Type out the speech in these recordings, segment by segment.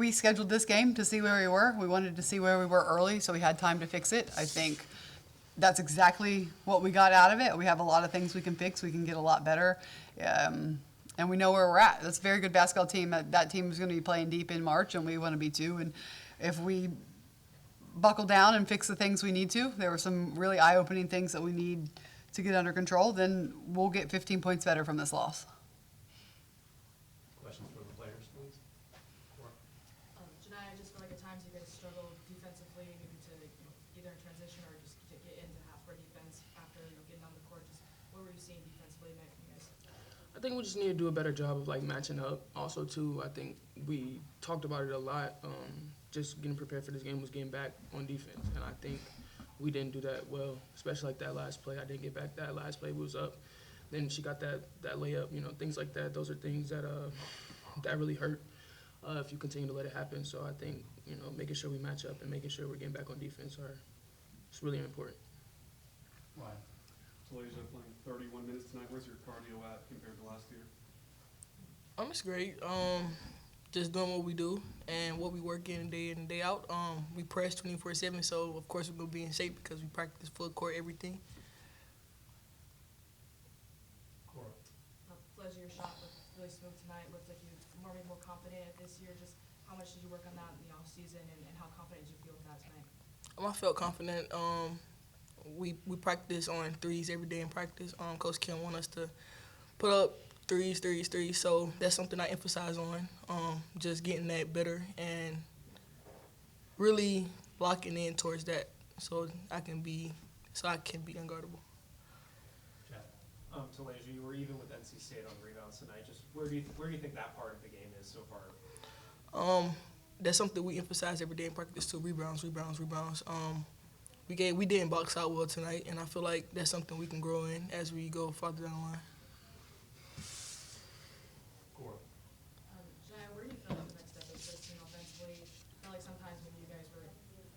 we scheduled this game to see where we were. We wanted to see where we were early, so we had time to fix it. I think that's exactly what we got out of it. We have a lot of things we can fix. We can get a lot better. And we know where we're at. That's a very good basketball team. That team is going to be playing deep in March, and we want to be too. And if we buckle down and fix the things we need to, there were some really eye-opening things that we need to get under control, then we'll get 15 points better from this loss. Questions for the players, please? Janai, I just feel like at times you guys struggle defensively, maybe to either in transition or just to get into half-court defense after getting on the court. Just what were you seeing defensively tonight from you guys? I think we just need to do a better job of matching up. Also, too, I think we talked about it a lot. Just getting prepared for this game was getting back on defense, and I think we didn't do that well, especially that last play. I didn't get back that last play. We was up. Then she got that layup, things like that. Those are things that that really hurt if you continue to let it happen. So I think, making sure we match up and making sure we're getting back on defense it's really important. Ryan. Ladies are playing 31 minutes tonight. Where's your cardio at compared to last year? It's great. Just doing what we do and what we work in and day out. We press 24/7, so of course we're gonna be in shape because we practice full court everything. Cora. Fledge, your shot looked really smooth tonight. Looked like you were more confident this year. Just how much did you work on that in the off season, and how confident did you feel with that tonight? I felt confident. We practice on threes every day in practice. Coach Kim want us to put up threes. So that's something I emphasize on. Just getting that better and really locking in towards that, so I can be unguardable. Jeff. Talasia, you were even with NC State on rebounds tonight. Just where do you think that part of the game is so far? That's something we emphasize every day in practice too. Rebounds. We didn't box out well tonight, and I feel like that's something we can grow in as we go farther down the line. Cora. Janai, where do you feel like the next step is for this team offensively? I feel like sometimes maybe you guys were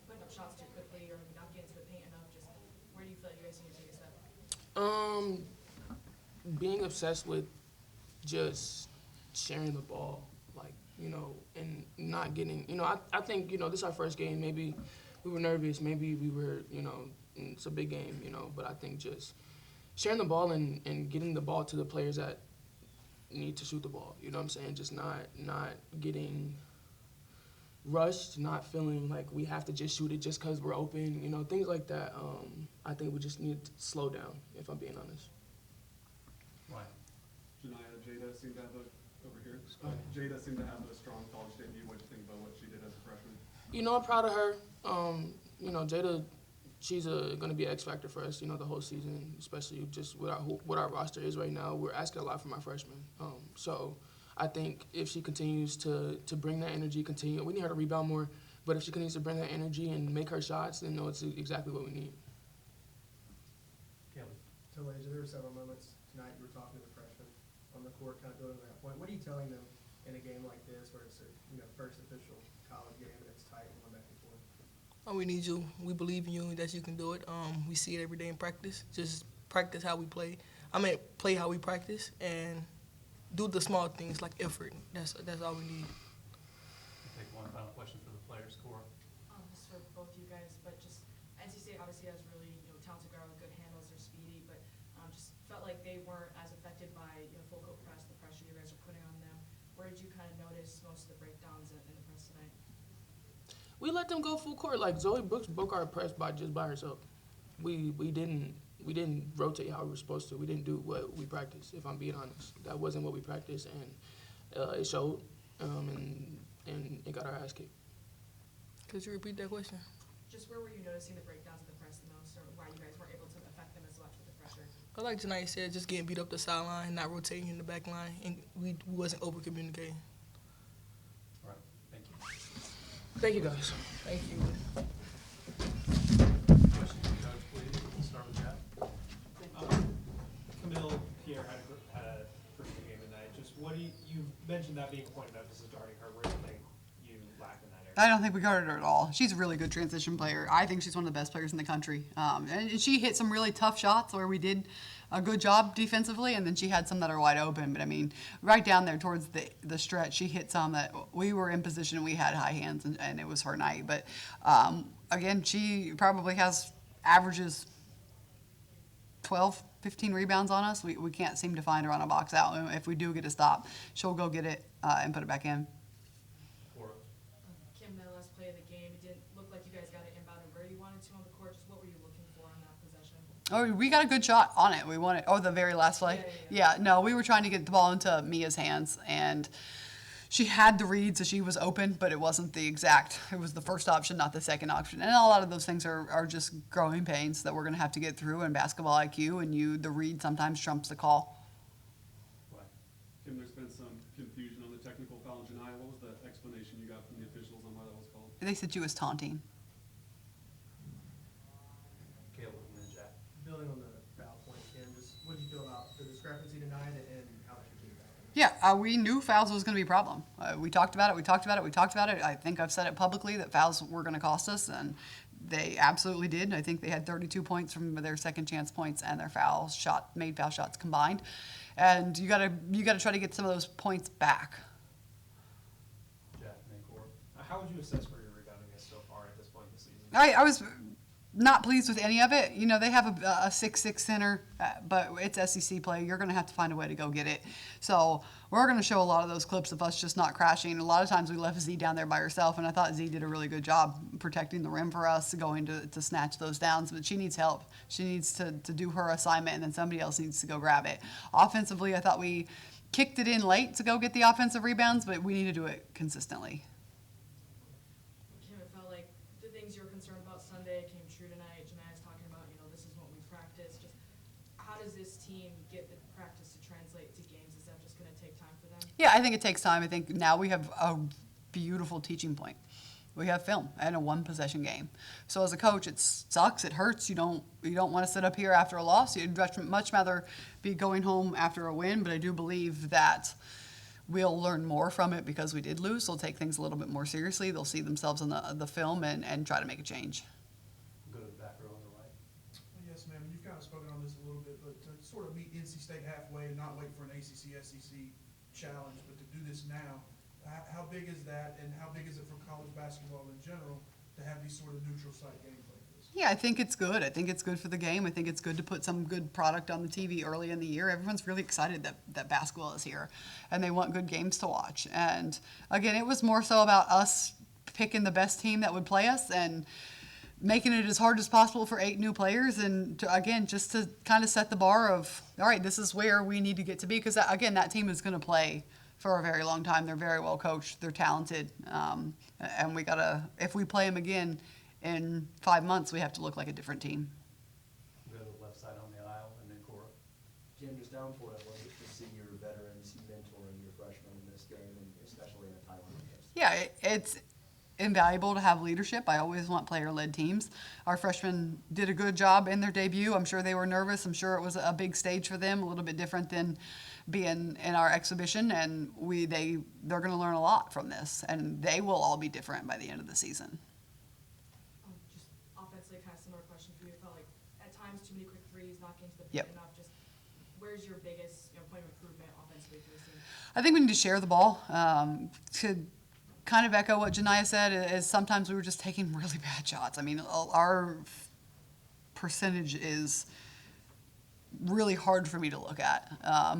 putting up shots too quickly or maybe not getting to the paint enough. Just where do you feel like you guys need to take a step? Being obsessed with just sharing the ball, and not getting, I think, this is our first game. Maybe we were nervous. Maybe we were, it's a big game, but I think just sharing the ball and getting the ball to the players that need to shoot the ball, you know what I'm saying? Just not getting rushed, not feeling like we have to just shoot it just because we're open, things like that. I think we just need to slow down, if I'm being honest. Ryan. Janaya, Jada seemed to have Jada seemed to have a strong college debut. What do you think about what she did as a freshman? I'm proud of her. Jada, she's going to be an X factor for us, the whole season, especially just what our roster is right now. We're asking a lot from our freshmen. So I think if she continues to bring that energy, we need her to rebound more, but if she continues to bring that energy and make her shots, then it's exactly what we need. Kelly. Talasia, there were several moments tonight you were talking to the freshmen on the court, kind of building to that point. What are you telling them in a game like this where it's a first official college game and it's tight and going back and forth? We need you. We believe in you that you can do it. We see it every day in practice. Just practice how we play. Play how we practice and do the small things like effort. That's all we need. We'll take one final question for the players. Cora. Just for both you guys, but just NC State obviously has really talented guard with good handles. They're speedy, but just felt like they weren't as affected by full court press, the pressure you guys are putting on them. Where did you kind of notice most of the breakdowns in the press tonight? We let them go full court. Like Zoe Brooks broke our press by herself. We didn't rotate how we were supposed to. We didn't do what we practiced. If I'm being honest, that wasn't what we practiced, and it showed. And it got our ass kicked. Could you repeat that question? Just where were you noticing the breakdowns in the press the most, or why you guys weren't able to affect them as much with the pressure? Like tonight said, just getting beat up the sideline, not rotating in the back line, and we wasn't over communicating. All right. Thank you. Thank you guys. Thank you. Questions for Coach, please. We'll start with Jeff. Camille Pierre had a pretty good game tonight. Just you mentioned that being a point of emphasis guarding her. Where do you think you lack in that area? I don't think we guarded her at all. She's a really good transition player. I think she's one of the best players in the country. And she hit some really tough shots where we did a good job defensively, and then she had some that are wide open. But I mean, right down there towards the stretch, she hit some that we were in position and we had high hands, and it was her night. But again, she probably has averages 12, 15 rebounds on us. We can't seem to find her on a box out. And if we do get a stop, she'll go get it and put it back in. Kim, that last play of the game, it didn't look like you guys got it inbound and where you wanted to on the court. Just what were you looking for on that possession? Oh, we got a good shot on it. We won it. Oh, the very last play? Yeah, no, we were trying to get the ball into Mia's hands, and she had the read, so she was open, but it wasn't the exact. It was the first option, not the second option. And a lot of those things are just growing pains that we're going to have to get through in basketball IQ, and the read sometimes trumps the call. Kim, there's been some confusion on the technical foul in Janiyah. What was the explanation you got from the officials on why that was called? They said she was taunting. Building on the foul point, Kim, just what did you feel about the discrepancy tonight and how that could be back? Yeah, we knew fouls was going to be a problem. We talked about it. I think I've said it publicly that fouls were going to cost us, and they absolutely did. I think they had 32 points from their second chance points and their made foul shots combined. And you gotta try to get some of those points back. How would you assess where your rebounding is so far at this point in the season? I was not pleased with any of it. You know, they have a 6'6" center, but it's SEC play. You're going to have to find a way to go get it. So we're going to show a lot of those clips of us just not crashing. A lot of times we left Z down there by herself, and I thought Z did a really good job protecting the rim for us, going to snatch those downs. But she needs help. She needs to do her assignment, and then somebody else needs to go grab it. Offensively, I thought we kicked it in late to go get the offensive rebounds, but we need to do it consistently. Kim, it felt like the things you were concerned about Sunday came true tonight. Jania's talking about, this is what we practice. Just how does this team get the practice to translate to games? Is that just going to take time for them? Yeah, I think it takes time. I think now we have a beautiful teaching point. We have film and a one-possession game. So as a coach, it sucks. It hurts. You don't want to sit up here after a loss. You'd much rather be going home after a win. But I do believe that we'll learn more from it because we did lose. They'll take things a little bit more seriously. They'll see themselves in the film and try to make a change. Go to the back row on the right. Yes, ma'am. You've kind of spoken on this a little bit, but to sort of meet NC State halfway and not wait for an ACC-SEC challenge, but to do this now, how big is that, and how big is it for college basketball in general to have these sort of neutral site games like this? Yeah, I think it's good. I think it's good for the game. I think it's good to put some good product on the TV early in the year. Everyone's really excited that basketball is here, and they want good games to watch. And again, it was more so about us picking the best team that would play us and making it as hard as possible for 8 new players, and just to kind of set the bar of, all right, this is where we need to get to be, because again, that team is going to play for a very long time. They're very well coached. They're talented, and we gotta, if we play them again in 5 months, we have to look like a different team. Go to the left side on the aisle, and then Cora. Kim, just how important was it to see your veterans mentoring your freshmen in this game, and especially in a tie like this? Yeah, it's invaluable to have leadership. I always want player-led teams. Our freshmen did a good job in their debut. I'm sure they were nervous. I'm sure it was a big stage for them, a little bit different than being in our exhibition, and they're going to learn a lot from this, and they will all be different by the end of the season. Just offensively, kind of similar question for you. It felt like at times too many quick threes, not getting to the paint Yep. enough. Just where's your biggest point of improvement offensively for this team? I think we need to share the ball. To kind of echo what Janiyah said, is sometimes we were just taking really bad shots. I mean, our percentage is really hard for me to look at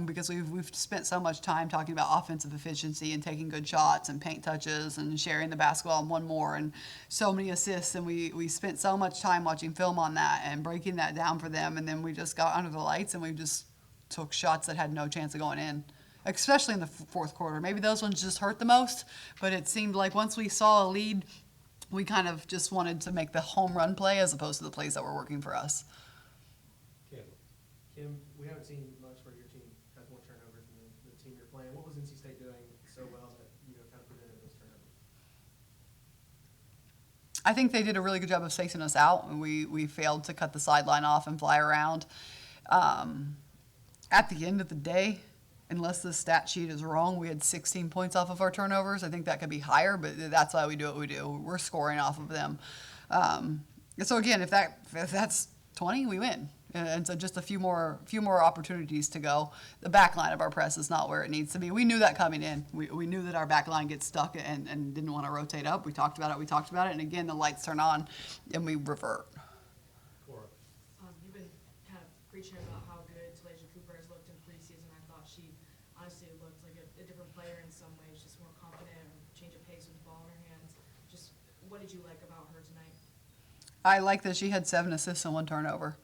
because we've spent so much time talking about offensive efficiency and taking good shots and paint touches and sharing the basketball and one more and so many assists, and we spent so much time watching film on that and breaking that down for them, and then we just got under the lights and we just took shots that had no chance of going in, especially in the fourth quarter. Maybe those ones just hurt the most, but it seemed like once we saw a lead, we kind of just wanted to make the home run play as opposed to the plays that were working for us. Kim, we haven't seen much where your team has more turnovers than the team you're playing. What was NC State doing so well that kind of prevented those turnovers? I think they did a really good job of spacing us out, and we failed to cut the sideline off and fly around. At the end of the day, unless the stat sheet is wrong, we had 16 points off of our turnovers. I think that could be higher, but that's why we do what we do. We're scoring off of them. So again, if that's 20, we win. And so just a few more opportunities to go. The back line of our press is not where it needs to be. We knew that coming in. We knew that our back line gets stuck and didn't want to rotate up. We talked about it, and again, the lights turn on and we revert. Cora. You've been kind of preaching about how good Talasia Cooper has looked in preseason. I thought she honestly looked like a different player in some ways, just more confident, change of pace with the ball in her hands. Just what did you like about her tonight? I like that she had 7 assists and 1 turnover.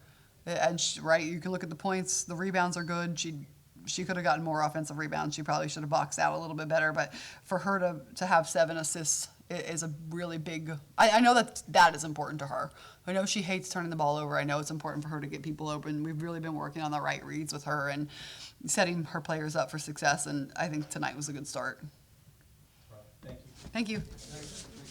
And right, you can look at the points. The rebounds are good. She could have gotten more offensive rebounds. She probably should have boxed out a little bit better. But for her to have 7 assists is a really big. I know that is important to her. I know she hates turning the ball over. I know it's important for her to get people open. We've really been working on the right reads with her and setting her players up for success. And I think tonight was a good start. All right, thank you. Thank you.